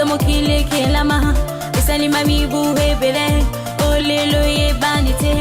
mokile kelama esali mami buhe bele olelo ye banite.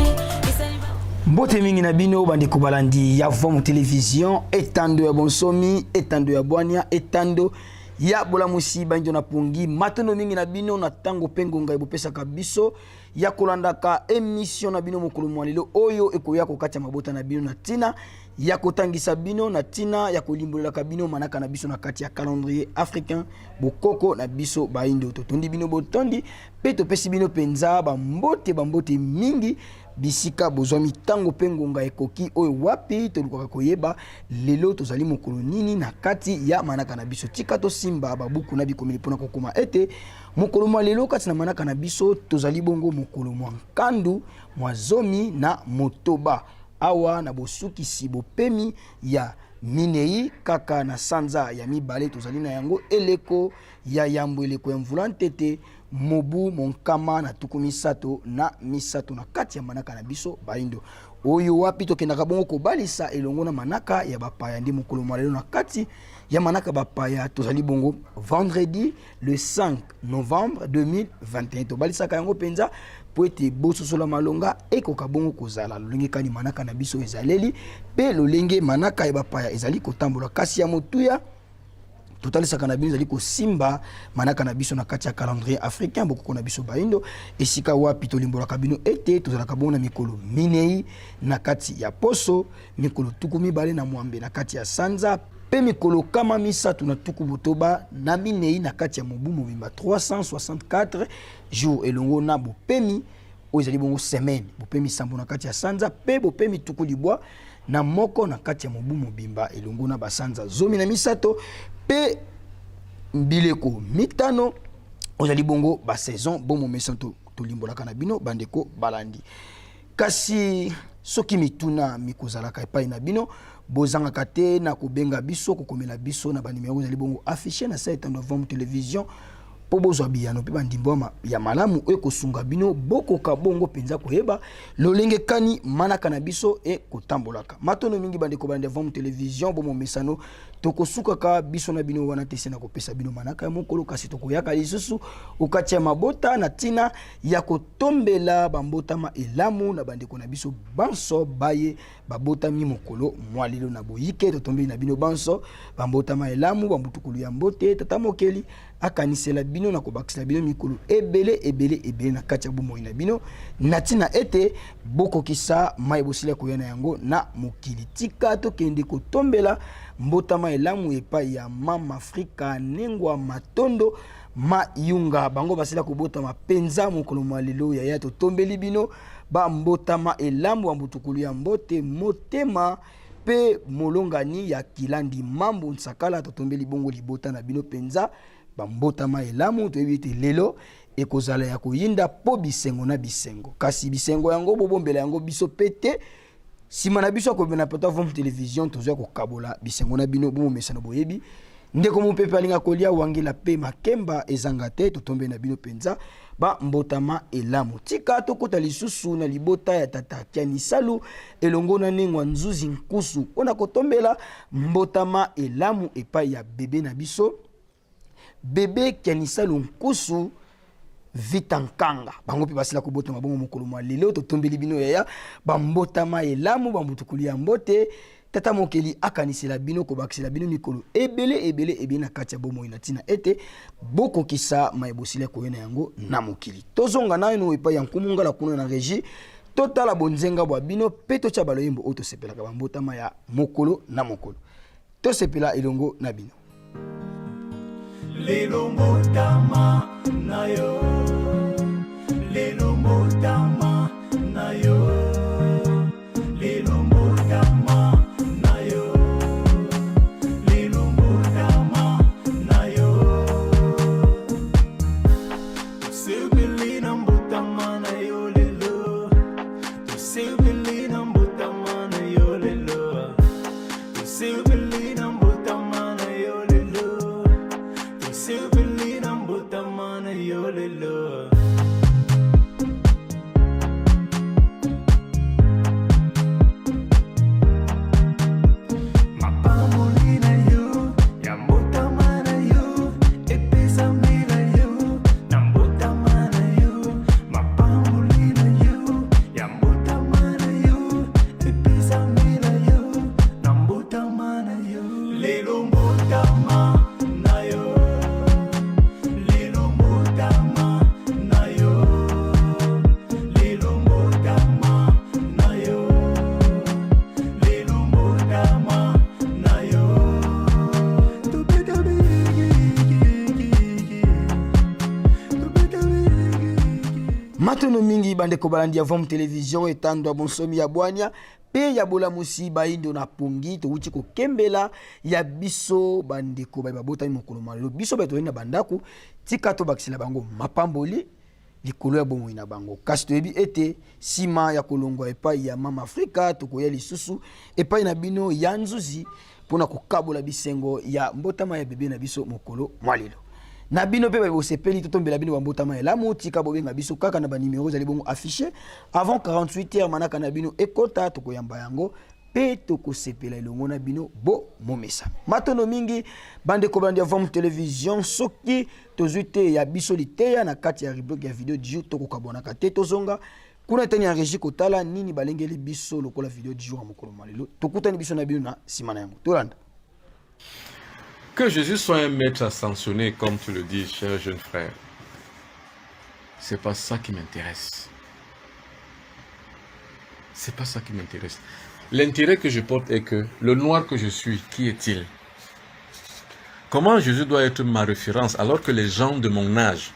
Mbote mingi na bino bandeko balandi ya Vom Télévision etando ya bonsomi etando ya bwania etando ya bolamusi banjo na pongi matono mingi na bino na tango pengo ngai bopesa kabiso ya kolandaka émission na bino mokolo mwalelo oyo ekoya kokatya mabota na bino na tina ya kotangisa bino na tina ya kolimbolela kabino manaka na biso na kati ya calendrier africain bokoko na biso baindo totondi bino botondi pe topesi bino penza bambote mingi bisika bozwami tango pengonga ekoki oyo wapi tolukaka koyeba lelo tozali mokolo nini na kati ya manaka na biso tika to simba babuku na bikomeli pona kokoma ete mokolo mwa lelo kati na manaka na biso tozali bongo mokolo mwa nkandu mwa zomi na motoba awa na bosuki si bopemi ya minei kaka na sanza ya mibale tozali na yango eleko ya yambo eleko ya mvula ntete mobu monkama na tuku misato na misato na kati ya manaka na biso baindo oyo wapi tokendaka bongo kobalisa elongo na manaka ya bapaya ndi mokolo mwalelo na kati ya manaka bapaya tozali bongo vendredi le 5 novembre 2021 tobalisaka yango penza po ete bososola malonga ekoka bongo kozala lolenge kani manaka na biso ezaleli pe lolenge manaka ya bapaya ezali kotambola kasi ya motuya totalisaka na bino ezali kosimba manaka na biso na kati ya calendrier africain bokoko na biso baindo esika wapi tolimbolaka bino ete tozalaka bongo na mikolo minei na kati ya poso mikolo tuku mibale na mwambe na kati ya sanza pe mikolo kama misato na tuku botoba na minei na kati ya mobu mobimba 364 jours elongo na bopemi oyo ezali bongo semaine bopemi sambo na kati ya sanza pe bopemi tuku libwa na moko na kati ya mobu mobimba elongo na basanza zomi na misato pe mbileko mitano ozali bongo ba saison bon momento tolimbolaka na bino bandeko balandi kasi soki mituna mikozalaka epai na bino bozangaka te na kobenga biso kokomela biso na banimero ozali bongo affiché na site de Vom Télévision po bozwa biyano pe bandimbo ya malamu oyo kosunga bino bokoka bongo penza koyeba lolenge kani manaka na biso e kotambolaka matono mingi bandeko bande Vom Télévision bomo mesano tokosukaka biso na bino wana tese na kopesa bino manaka ya mokolo kasi tokoyaka lisusu okati ya mabota na tina ya kotombela bambotama elamu na bandeko na biso banso baye babotami mokolo mwalelo na boyike totombeli na bino banso bambotama elamu bambutukulu ya mbote tata mokeli akanisela bino na kobakisela bino mikolo ebele na kati ya bomoi na bino na tina ete bokokisa mai bosila koyana yango na mokili tika tokende kotombela mbotama elamu epai ya mama Afrika nengwa matondo mayunga bango basila kobota mapenza mokolo mwalelo ya totombeli bino ba mbotama elamu ambutukulu ya mbote motema pe molongani ya kilandi mambo nsakala totombeli bongo libota na bino penza bambotama elamu toyebite lelo ekozala ya koyinda po bisengo na bisengo kasi bisengo yango bobombela yango biso pete sima na biso akobena pota Vom Télévision tozwa kokabola bisengo na bino bomo mesano boyebi ndeko mopepe alinga kolia wangela pe makemba ezanga te totombe na bino penza ba mbotama elamu tika tokota lisusu na libota ya tata Kianisalu elongo na nengwa nzuzi nkusu ona kotombela mbotama elamu epai ya bebe na biso bebe Kianisalu nkusu vitankanga bango pe basila kobota mabongo mokolo mwa lelo totombeli bino ya bambotama elamu bambutukuli ya mbote tata mokeli akanisela bino kobakisela bino mikolo ebele na kati ya bomoi na tina ete bokokisa mayebosila koyena yango na mokili tozonga nayo epai ya nkumunga la kuna na régie totala bonzenga bwa bino pe totya baloyembo oyo tosepelaka bambotama ya mokolo na mokolo tosepela elongo na bino lelo mbotama na yo lelo mbotama na yo lelo mbotama na yo lelo mbotama na yo tosepelina mbotama na yo lelo tosepelina mbotama na yo lelo tosepelina mbotama na yo lelo tosepelina mbotama Matono mingi bandeko balandi ya Vom Télévision etando bonsomi ya bwania pe ya bola musiba indo na pongi to uchi ko kembela ya biso bandeko ba botami mokolo malo biso ba to na bandaku tika to bakisila bango mapamboli likolo ya bomo ina bango kasi toyebi ete sima ya kolongwa epai ya mama Afrika tokoya lisusu epai na bino ya nzuzi pona kokabola bisengo ya mbotama ya bebe na biso mokolo mwalilo na bino pe ba bosepeli totombela bino bambotama ya lamu tika bobenga biso kaka na ba numéros ali bongo affiché avant 48 heures manaka na bino ekota tokoyamba yango pe tokosepela elongo na bino bo momesa matono mingi bande ko bande ya Vom Télévision soki tozuite ya biso liteya na kati ya rubrique ya vidéo du jour tokokabona ka te tozonga kuna tani ya régie kotala nini balengeli biso lokola vidéo du jour mokolo malelo tokutani biso na bino na simana yango tolanda. Que Jésus soit un maître ascensionné, comme tu le dis, cher jeune frère, c'est pas ça qui m'intéresse. C'est pas ça qui m'intéresse. L'intérêt que je porte est que le noir que je suis, qui est-il? Comment Jésus doit être ma référence alors que les gens de mon âge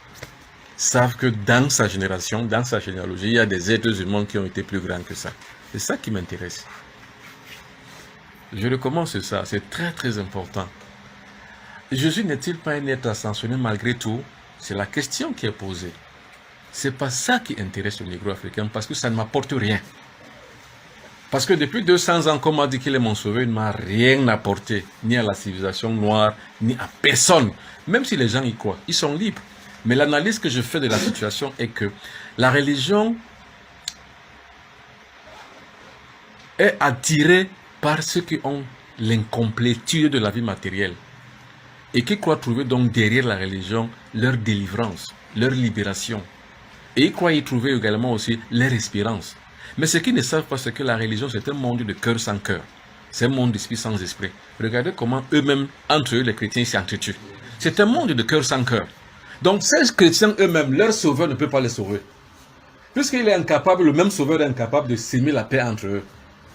savent que dans sa génération, dans sa généalogie, il y a des êtres humains qui ont été plus grands que ça. C'est ça qui m'intéresse. Je recommence ça, c'est très très important. Jésus n'est-il pas un être ascensionné malgré tout? C'est la question qui est posée. C'est pas ça qui intéresse le négro africain parce que ça ne m'apporte rien. Parce que depuis 200 ans, comme on dit qu'il est mon sauveur, il ne m'a rien apporté, ni à la civilisation noire, ni à personne. Même si les gens y croient, ils sont libres. Mais l'analyse que je fais de la situation est que la religion est attirée par ceux qui ont l'incomplétude de la vie matérielle et qui croient trouver donc derrière la religion leur délivrance, leur libération. Et ils croient y trouver également aussi leur espérance. Mais ce qu'ils ne savent pas, c'est que la religion, c'est un monde de cœur sans cœur. C'est un monde d'esprit sans esprit. Regardez comment eux-mêmes, entre eux, les chrétiens, s'entretuent. C'est un monde de cœur sans cœur. Donc ces chrétiens eux-mêmes, leur sauveur ne peut pas les sauver. Puisqu'il est incapable, le même sauveur est incapable de s'aimer la paix entre eux.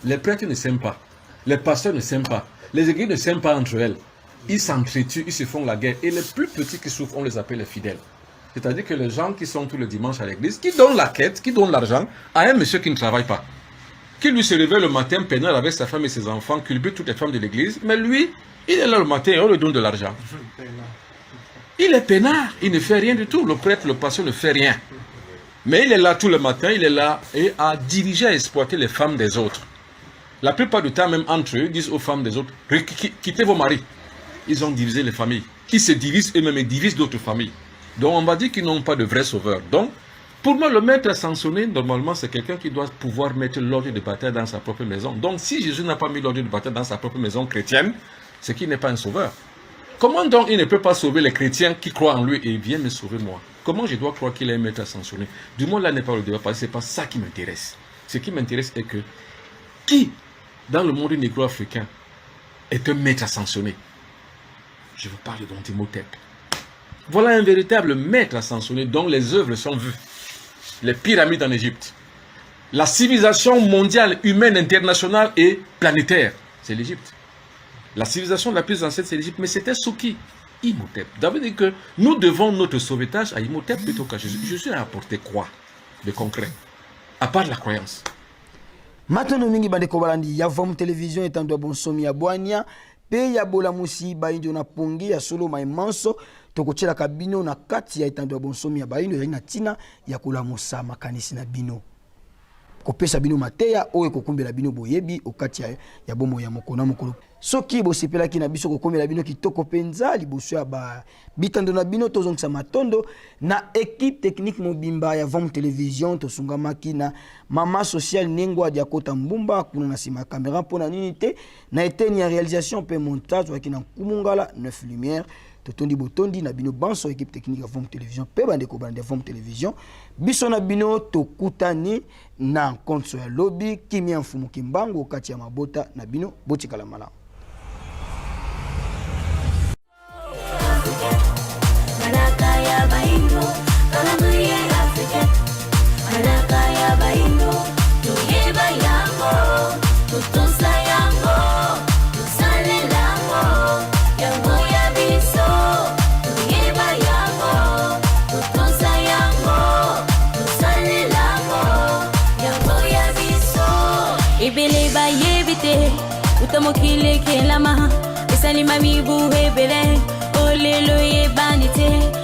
Les prêtres ne s'aiment pas. Les pasteurs ne s'aiment pas. Les églises ne s'aiment pas entre elles. Ils s'entretuent, ils se font la guerre. Et les plus petits qui souffrent, on les appelle les fidèles. C'est-à-dire que les gens qui sont tous les dimanches à l'église, qui donnent la quête, qui donnent l'argent à un monsieur qui ne travaille pas. Qui lui se réveille le matin, pénal avec sa femme et ses enfants, culbute toutes les femmes de l'église. Mais lui, il est là le matin et on lui donne de l'argent. Il est peinard, il ne fait rien du tout. Le prêtre, le pasteur ne fait rien. Mais il est là tout le matin, il est là et à diriger, à exploiter les femmes des autres. La plupart du temps, même entre eux, disent aux femmes des autres, quittez vos maris. Ils ont divisé les familles. Qui se divisent eux-mêmes et divisent d'autres familles. Donc on va dire qu'ils n'ont pas de vrai sauveur. Donc, pour moi, le maître ascensionné, normalement, c'est quelqu'un qui doit pouvoir mettre l'ordre de bataille dans sa propre maison. Donc, si Jésus n'a pas mis l'ordre de bataille dans sa propre maison chrétienne, c'est qu'il n'est pas un sauveur. Comment donc il ne peut pas sauver les chrétiens qui croient en lui et viennent me sauver moi? Comment je dois croire qu'il est un maître ascensionné? Du moins, là n'est pas le débat, parce que ce n'est pas ça qui m'intéresse. Ce qui m'intéresse est que qui, dans le monde négro-africain, est un maître ascensionné? Je vous parle d'Imhotep. Voilà un véritable maître ascensionné dont les œuvres sont vues. Les pyramides en Égypte. La civilisation mondiale, humaine, internationale et planétaire, c'est l'Égypte. La civilisation la plus ancienne, c'est l'Égypte. Mais c'était sous qui? Imhotep. Ça veut dire que nous devons notre sauvetage à Imhotep plutôt qu'à Jésus. Jésus a apporté quoi de concret? À part la croyance. Maintenant, mingi bande ko balandi ya Vom Télévision etando bonsomi ya bwania pe ya bola musiba indio na pongi ya solo maimanso tokochela kabino na kati ya etando bonsomi ya baino ya tina ya kulamusa makanisi na bino kopesa bino mateya oyo kokumbela bino boyebi okati ya bomo ya mokona mokolo soki bosepelaki na biso kokumbela bino kitoko penza liboso ya ba bitando na bino tozongisa matondo na équipe technique mobimba ya Vom Télévision tosungamaki na mama social Nengwa Diakota Mbumba kuna na sima caméra pona nini te na eteni ya réalisation pe montage wa kina kumungala 9 lumière totondi botondi na bino banso équipe technique ya Vom Télévision pe bande ko bande Vom Télévision biso na bino tokutani na konso ya lobby kimia mfumu kimbango kati ya mabota na bino botikala malamu. Manakaya baino, kalamuye Afrika. Manakaya baino, tuyeba yango, tutosa yango, tusale lango, yango ya biso, tuyeba yango, tutosa yango, tusale ebele ba yebite utamokile kelama esalima mibu hebele olelo ye banite